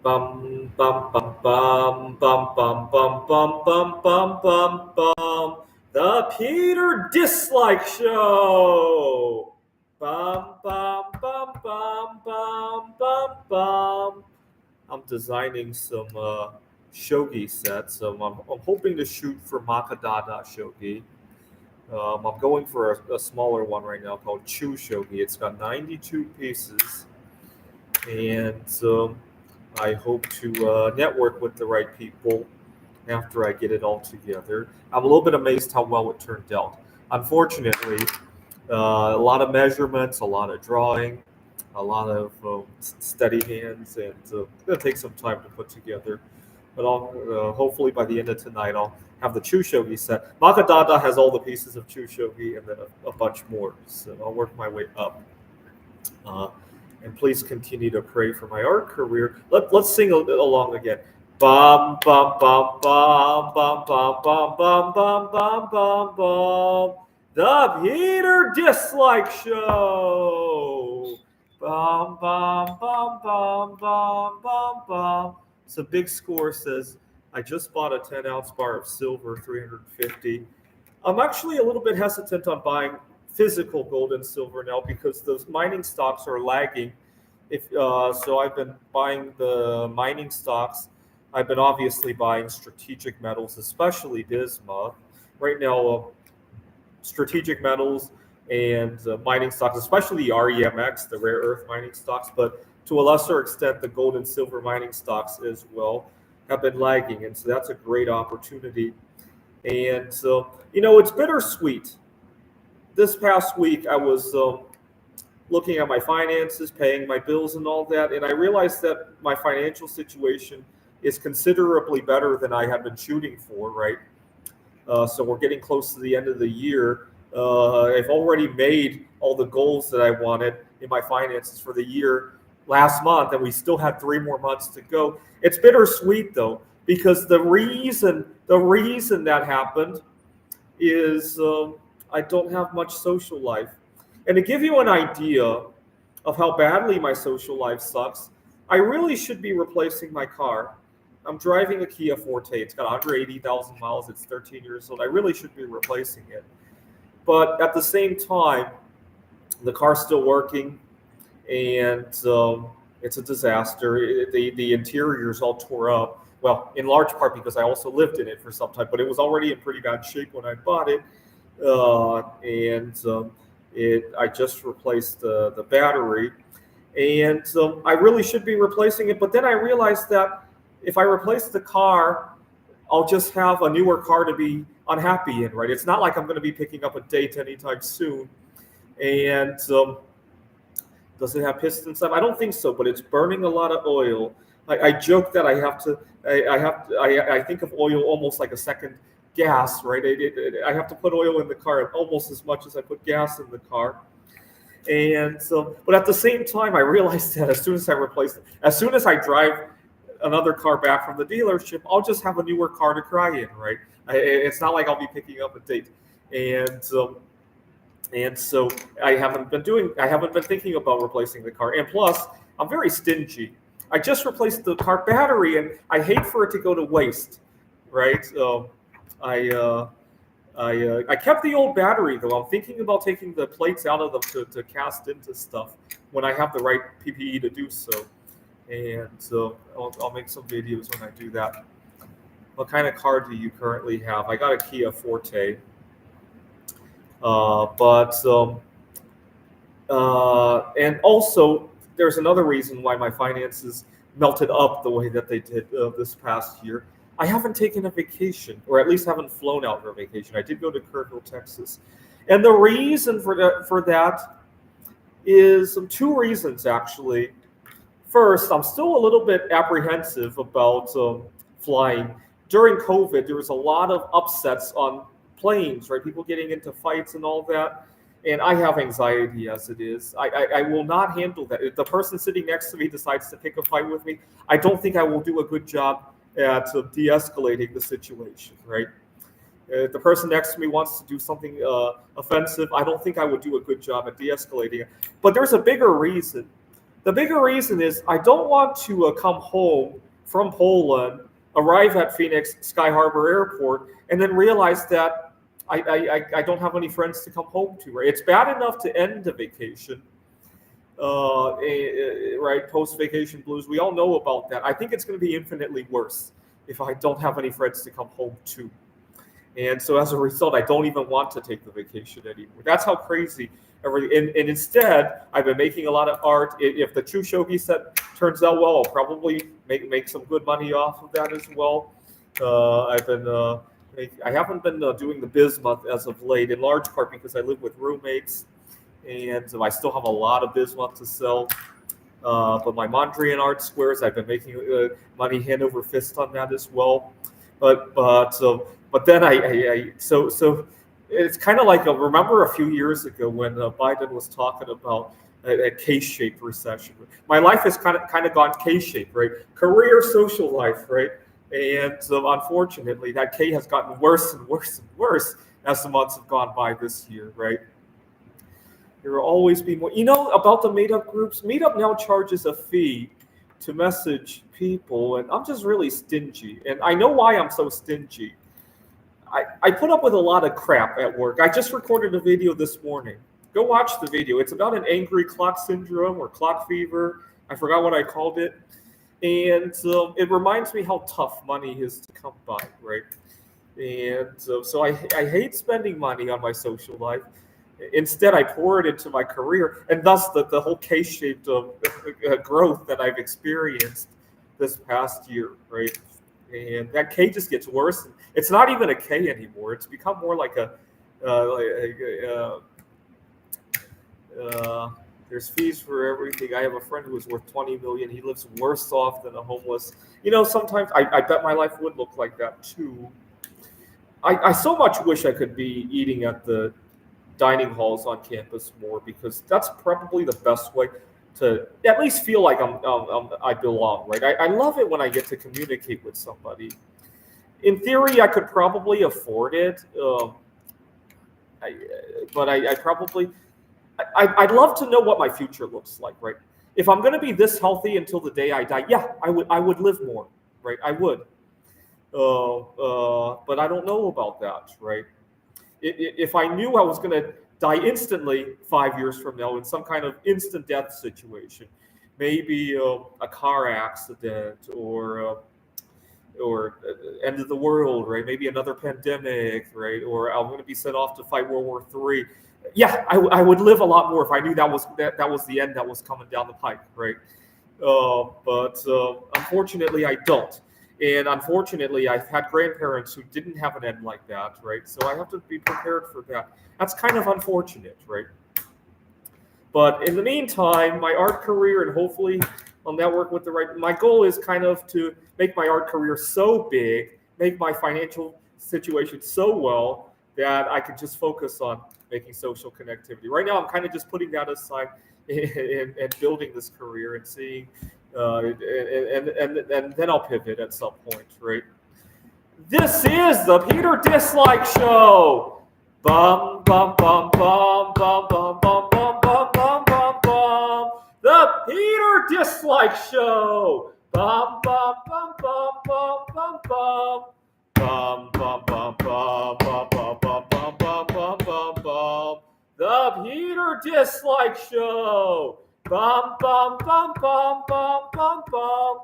Bum bum bum bum bum bum bum bum bum bum bum bum. The Peter Dislike Show. Bum bum bum bum bum bum bum. I'm designing some shogi sets. I'm hoping to shoot for Maka shogi. I'm going for a smaller one right now called Chu shogi. It's got 92 pieces, and I hope to network with the right people after I get it all together. I'm a little bit amazed how well it turned out. Unfortunately, a lot of measurements, a lot of drawing, a lot of steady hands, and it's going to take some time to put together. But I'll hopefully by the end of tonight I'll have the Chu Shogi set. Makadada has all the pieces of Chu Shogi and then a bunch more. So I'll work my way up. Uh, and please continue to pray for my art career. Let's sing along again. Bum bum bum bum bum bum bum bum bum bum bum bum. The Peter Dislike Show. Bum bum bum bum bum bum bum. So Big Score says, I just bought a 10-ounce bar of silver, 350. I'm actually a little bit hesitant on buying physical gold and silver now because those mining stocks are lagging. If so, I've been buying the mining stocks. I've been obviously buying strategic metals, especially Bismuth. Right now, strategic metals and mining stocks, especially the REMX, the rare earth mining stocks, but to a lesser extent, the gold and silver mining stocks as well have been lagging. And so that's a great opportunity. And so, it's bittersweet. This past week, I was looking at my finances, paying my bills and all that, and I realized that my financial situation is considerably better than I had been shooting for, right? So we're getting close to the end of the year. I've already made all the goals that I wanted in my finances for the year last month, and we still had 3 more months to go. It's bittersweet though, because the reason that happened is I don't have much social life. And to give you an idea of how badly my social life sucks, I really should be replacing my car. I'm driving a Kia Forte. It's got 180,000 miles. It's 13 years old. I really should be replacing it. But at the same time, the car's still working, and it's a disaster. The interior is all tore up. Well, in large part because I also lived in it for some time, but it was already in pretty bad shape when I bought it. I just replaced the battery, and I really should be replacing it. But then I realized that if I replace the car, I'll just have a newer car to be unhappy in, right? It's not like I'm going to be picking up a date anytime soon. And does it have pistons? I don't think so, but it's burning a lot of oil. I joke that I think of oil almost like a second gas, right? I have to put oil in the car almost as much as I put gas in the car. And so, but at the same time, I realized that as soon as I drive another car back from the dealership, I'll just have a newer car to cry in, right? It's not like I'll be picking up a date. And so I haven't been thinking about replacing the car. And plus, I'm very stingy. I just replaced the car battery, and I hate for it to go to waste, right? I kept the old battery though. I'm thinking about taking the plates out of them to cast into stuff when I have the right PPE to do so. And so I'll make some videos when I do that. What kind of car do you currently have? I got a Kia Forte. And also, there's another reason why my finances melted up the way that they did this past year. I haven't taken a vacation, or at least haven't flown out for a vacation. I did go to Kerrville, Texas. And the reason for that is 2 reasons, actually. First, I'm still a little bit apprehensive about flying. During COVID, there was a lot of upsets on planes, right? People getting into fights and all that. And I have anxiety as it is. I will not handle that. If the person sitting next to me decides to pick a fight with me, I don't think I will do a good job at de-escalating the situation, right? If the person next to me wants to do something offensive, I don't think I would do a good job at de-escalating it. But there's a bigger reason. The bigger reason is I don't want to come home from Poland, arrive at Phoenix Sky Harbor Airport, and then realize that I don't have any friends to come home to. Right? It's bad enough to end the vacation, right? Post vacation blues. We all know about that. I think it's going to be infinitely worse if I don't have any friends to come home to. And so as a result, I don't even want to take the vacation anymore. That's how crazy everything. And instead, I've been making a lot of art. If the true shogi set turns out well, I'll probably make some good money off of that as well. I've been I haven't been doing the bismuth as of late, in large part because I live with roommates, and I still have a lot of bismuth to sell. But my Mondrian art squares, I've been making money hand over fist on that as well. But then so it's kind of like remember a few years ago when Biden was talking about a K-shaped recession. My life has kind of gone K-shaped, right? Career, social life, right? And unfortunately, that K has gotten worse and worse and worse as the months have gone by this year, right? There will always be more. You know about the Meetup groups? Meetup now charges a fee to message people, and I'm just really stingy. And I know why I'm so stingy. I put up with a lot of crap at work. I just recorded a video this morning. Go watch the video. It's about an angry clock syndrome or clock fever. I forgot what I called it. And it reminds me how tough money is to come by, right? And so I hate spending money on my social life. Instead, I pour it into my career, and thus the whole K-shaped growth that I've experienced this past year, right? And that K just gets worse. It's not even a K anymore. It's become more like there's fees for everything. I have a friend who is worth 20 million. He lives worse off than a homeless. You know, sometimes I bet my life would look like that too. I so much wish I could be eating at the dining halls on campus more, because that's probably the best way to at least feel like I belong, right? I love it when I get to communicate with somebody. In theory, I could probably afford it, but I'd love to know what my future looks like, right? If I'm going to be this healthy until the day I die, yeah, I would live more, right? I would, but I don't know about that, right? If I knew I was going to die instantly 5 years from now in some kind of instant death situation, maybe a car accident or end of the world, right? Maybe another pandemic, right? Or I'm going to be sent off to fight World War III. Yeah, I would live a lot more if I knew that was the end that was coming down the pike, right? But unfortunately, I don't. And unfortunately, I've had grandparents who didn't have an end like that, right? So I have to be prepared for that. That's kind of unfortunate, right? But in the meantime, my art career, and hopefully I'll network with my goal is kind of to make my art career so big, make my financial situation so well that I can just focus on making social connectivity. Right now, I'm kind of just putting that aside and building this career and seeing, and then I'll pivot at some point, right? This is the Peter Dislike Show. Bum bum bum bum bum bum bum bum bum bum bum bum. The Peter Dislike Show. Bum bum bum bum bum bum bum. Bum bum bum bum bum bum bum bum bum bum bum bum. The Peter Dislike Show. Bum bum bum bum bum bum bum.